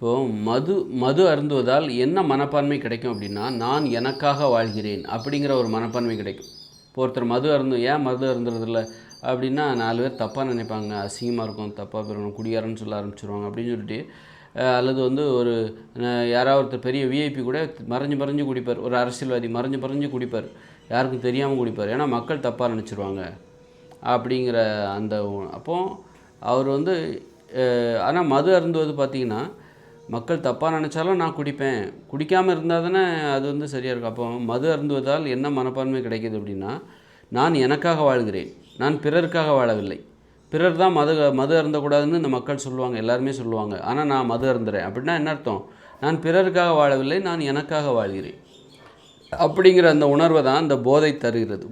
இப்போது மது அருந்துவதால் என்ன மனப்பான்மை கிடைக்கும் அப்படின்னா, நான் எனக்காக வாழ்கிறேன் அப்படிங்கிற ஒரு மனப்பான்மை கிடைக்கும். இப்போ ஒருத்தர் ஏன் மது அருந்துறதில்ல அப்படின்னா, 4 பேர் தப்பாக நினைப்பாங்க, அசிங்கமாக இருக்கும், தப்பாக போயிடும், குடியாரன்னு சொல்ல ஆரம்பிச்சிருவாங்க அப்படின்னு சொல்லிட்டு, அல்லது ஒரு யாராவது ஒருத்தர் பெரிய விஐபி கூட மறைஞ்சு குடிப்பார். ஒரு அரசியல்வாதி மறைஞ்சு குடிப்பார், யாருக்கும் தெரியாமல் குடிப்பார். ஏன்னா மக்கள் தப்பாக நினச்சிருவாங்க அப்படிங்கிற அந்த அப்போது அவர் ஆனால் மது அருந்துவது பார்த்திங்கன்னா, மக்கள் தப்பாக நினச்சாலும் நான் குடிப்பேன், குடிக்காமல் இருந்தால் தானே அது சரியாக இருக்கும். அப்போ மது அருந்துவதால் என்ன மனப்பான்மை கிடைக்கிது அப்படின்னா, நான் எனக்காக வாழ்கிறேன், நான் பிறருக்காக வாழவில்லை. பிறர் தான் மது அருந்தக்கூடாதுன்னு இந்த மக்கள் சொல்லுவாங்க, எல்லாருமே சொல்லுவாங்க. ஆனால் நான் மது அருந்துறேன் அப்படின்னா என்ன அர்த்தம்? நான் பிறருக்காக வாழவில்லை, நான் எனக்காக வாழ்கிறேன் அப்படிங்கிற அந்த உணர்வை தான் இந்த போதை தருகிறது.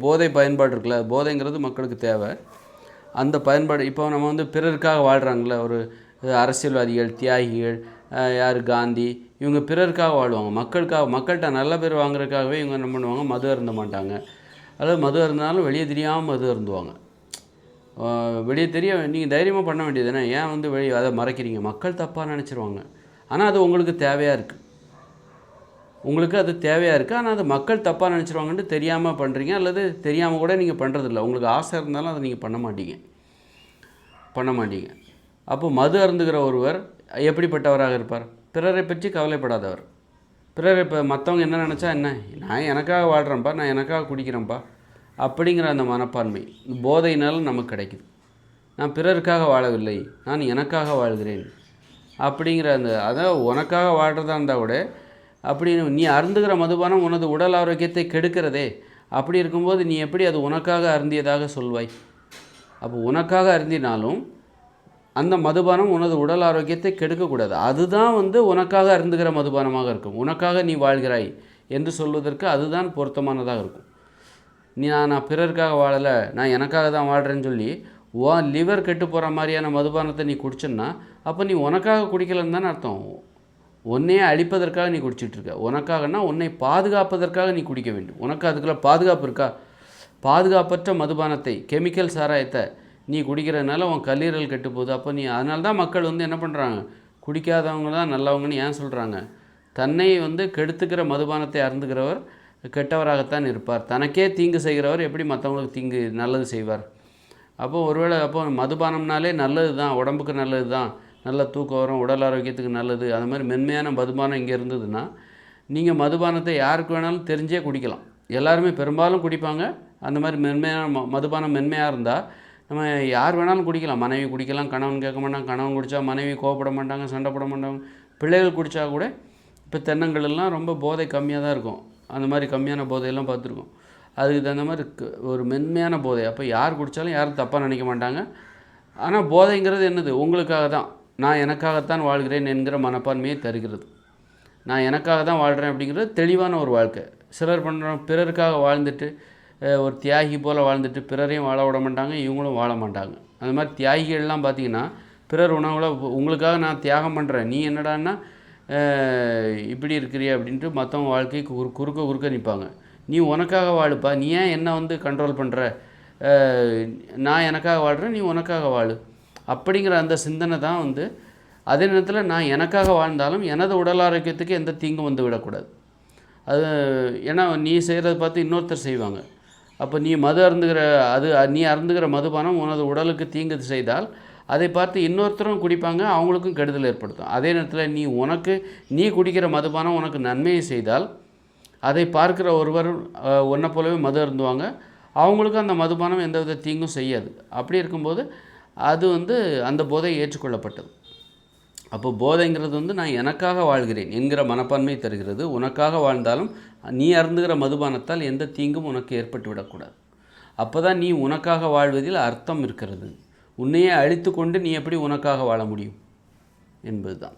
போதை பயன்பாடு இருக்குல்ல, போதைங்கிறது மக்களுக்கு தேவை. அந்த பயன்பாடு இப்போ நம்ம பிறருக்காக வாழ்கிறாங்கள, ஒரு அரசியல்வாதிகள், தியாகிகள், யார் காந்தி, இவங்க பிறருக்காக வாழ்வாங்க, மக்கள்கிட்ட நல்ல பேர் வாங்குறதுக்காகவே இவங்க என்ன பண்ணுவாங்க, மது அருந்த மாட்டாங்க. அதாவது மது அருந்தாலும் வெளியே தெரியாமல் மது அருந்துவாங்க. வெளியே நீங்கள் தைரியமாக பண்ண வேண்டியது தானே, ஏன் அதை மறைக்கிறீங்க? மக்கள் தப்பாக நினச்சிருவாங்க. ஆனால் அது உங்களுக்கு தேவையாக இருக்குது, ஆனால் அது மக்கள் தப்பாக நினச்சிருவாங்கன்ட்டு தெரியாமல் பண்ணுறீங்க, அல்லது தெரியாமல் கூட நீங்கள் பண்ணுறதில்ல. உங்களுக்கு ஆசை இருந்தாலும் அதை நீங்கள் பண்ண மாட்டீங்க. அப்போ மது அருந்துகிற ஒருவர் எப்படிப்பட்டவராக இருப்பார்? பிறரை பற்றி கவலைப்படாதவர். இப்போ மற்றவங்க என்ன நினச்சா என்ன, நான் எனக்காக வாழ்கிறேன்ப்பா, நான் எனக்காக குடிக்கிறேன்ப்பா அப்படிங்கிற அந்த மனப்பான்மை போதையினாலும் நமக்கு கிடைக்குது. நான் பிறருக்காக வாழவில்லை, நான் எனக்காக வாழ்கிறேன் அப்படிங்கிற அதாவது உனக்காக வாழ்கிறதா இருந்தால் கூட, அப்படின்னு நீ அருந்துகிற மதுபானம் உனது உடல் ஆரோக்கியத்தை கெடுக்கிறதே. அப்படி இருக்கும்போது நீ எப்படி அது உனக்காக அருந்தியதாக சொல்வாய்? அப்போ உனக்காக அருந்தினாலும் அந்த மதுபானம் உனது உடல் ஆரோக்கியத்தை கெடுக்கக்கூடாது. அதுதான் உனக்காக அருந்துகிற மதுபானமாக இருக்கும். உனக்காக நீ வாழ்கிறாய் என்று சொல்வதற்கு அதுதான் பொருத்தமானதாக இருக்கும். நான் பிறருக்காக வாழலை, நான் எனக்காக தான் வாழ்கிறேன்னு சொல்லி லிவர் கெட்டு போகிற மாதிரியான மதுபானத்தை நீ குடிச்சேன்னா, அப்போ நீ உனக்காக குடிக்கலன்னு தானே அர்த்தம். உன்னையே அழிப்பதற்காக நீ குடிச்சிட்ருக்க. உனக்காகனா உன்னை பாதுகாப்பதற்காக நீ குடிக்க வேண்டும். உனக்கு அதுக்குள்ள பாதுகாப்பு இருக்கா? பாதுகாப்பற்ற மதுபானத்தை, கெமிக்கல் சாராயத்தை நீ குடிக்கிறதுனால உன் கல்லீரல் கெட்டு போகுது. அப்போ அதனால தான் மக்கள் என்ன பண்ணுறாங்க, குடிக்காதவங்க தான் நல்லவங்கன்னு ஏன் சொல்கிறாங்க? தன்னை கெடுத்துக்கிற மதுபானத்தை அருந்துகிறவர் கெட்டவராகத்தான் இருப்பார். தனக்கே தீங்கு செய்கிறவர் எப்படி மற்றவங்களுக்கு நல்லது செய்வார்? அப்போ மதுபானம்னாலே நல்லது தான், உடம்புக்கு நல்லது தான், நல்ல தூக்கம் வரும், உடல் ஆரோக்கியத்துக்கு நல்லது. அது மாதிரி மென்மையான மதுபானம் இங்கே இருந்ததுன்னா, நீங்கள் மதுபானத்தை யாருக்கு வேணாலும் தெரிஞ்சே குடிக்கலாம். எல்லாருமே பெரும்பாலும் குடிப்பாங்க. அந்த மாதிரி மென்மையான மதுபானம் மென்மையாக இருந்தால் நம்ம யார் வேணாலும் குடிக்கலாம். மனைவி குடிக்கலாம், கணவன் கேட்க மாட்டாங்க. கணவன் குடித்தா மனைவி கோவப்பட மாட்டாங்க, சண்டை போட மாட்டாங்க. பிள்ளைகள் குடித்தா கூட இப்போ தென்னங்கள்லாம் ரொம்ப போதை கம்மியாக தான் இருக்கும். அந்த மாதிரி கம்மியான போதையெல்லாம் பார்த்துருக்கோம். அதுக்கு தகுந்த மாதிரி ஒரு மென்மையான போதை. அப்போ யார் குடித்தாலும் யாரும் தப்பாக நினைக்க மாட்டாங்க. ஆனால் போதைங்கிறது என்னது? உங்களுக்காக தான், நான் எனக்காகத்தான் வாழ்கிறேன் என்கிற மனப்பான்மையை தருகிறது. நான் எனக்காக தான் வாழ்கிறேன் அப்படிங்கிறது தெளிவான ஒரு வாழ்க்கை. சிலர் பண்ணுறோம், பிறருக்காக வாழ்ந்துட்டு ஒரு தியாகி போல் வாழ்ந்துட்டு பிறரையும் வாழ விட மாட்டாங்க, இவங்களும் வாழ மாட்டாங்க. அந்த மாதிரி தியாகிகள்லாம் பார்த்திங்கன்னா, பிறர் உணவுல உங்களுக்காக நான் தியாகம் பண்ணுறேன், நீ என்னடான்னா இப்படி இருக்கிறிய அப்படின்ட்டு மற்றவங்க வாழ்க்கைக்கு குறுக்க நிற்பாங்க. நீ உனக்காக வாழுப்பா, நீ ஏன் என்ன கண்ட்ரோல் பண்ணுற? நான் எனக்காக வாழ்கிறேன், நீ உனக்காக வாழு அப்படிங்கிற அந்த சிந்தனை தான் அதே நேரத்தில் நான் எனக்காக வாழ்ந்தாலும் எனது உடல் ஆரோக்கியத்துக்கு எந்த தீங்கும் விடக்கூடாது. அது ஏன்னா நீ செய்கிறத பார்த்து இன்னொருத்தர் செய்வாங்க. அப்போ நீ நீ அருந்துகிற மதுபானம் உனது உடலுக்கு தீங்கு செய்தால் அதை பார்த்து இன்னொருத்தரும் குடிப்பாங்க, அவங்களுக்கும் கெடுதல் ஏற்படுத்தும். அதே நேரத்தில் நீ குடிக்கிற மதுபானம் உனக்கு நன்மையை செய்தால் அதை பார்க்குற ஒருவர் ஒன்றை போலவே மது அருந்துவாங்க, அவங்களுக்கும் அந்த மதுபானம் எந்தவித தீங்கும் செய்யாது. அப்படி இருக்கும்போது அது அந்த போதை ஏற்றுக்கொள்ளப்பட்டது. அப்போ போதைங்கிறது நான் எனக்காக வாழ்கிறேன் என்கிற மனப்பான்மை தருகிறது. உனக்காக வாழ்ந்தாலும் நீ அருந்துகிற மதுபானத்தால் எந்த தீங்கும் உனக்கு ஏற்பட்டு விடக்கூடாது. அப்போ தான் நீ உனக்காக வாழ்வதில் அர்த்தம் இருக்கிறது. உன்னையே அழித்து கொண்டு நீ எப்படி உனக்காக வாழ முடியும் என்பது தான்.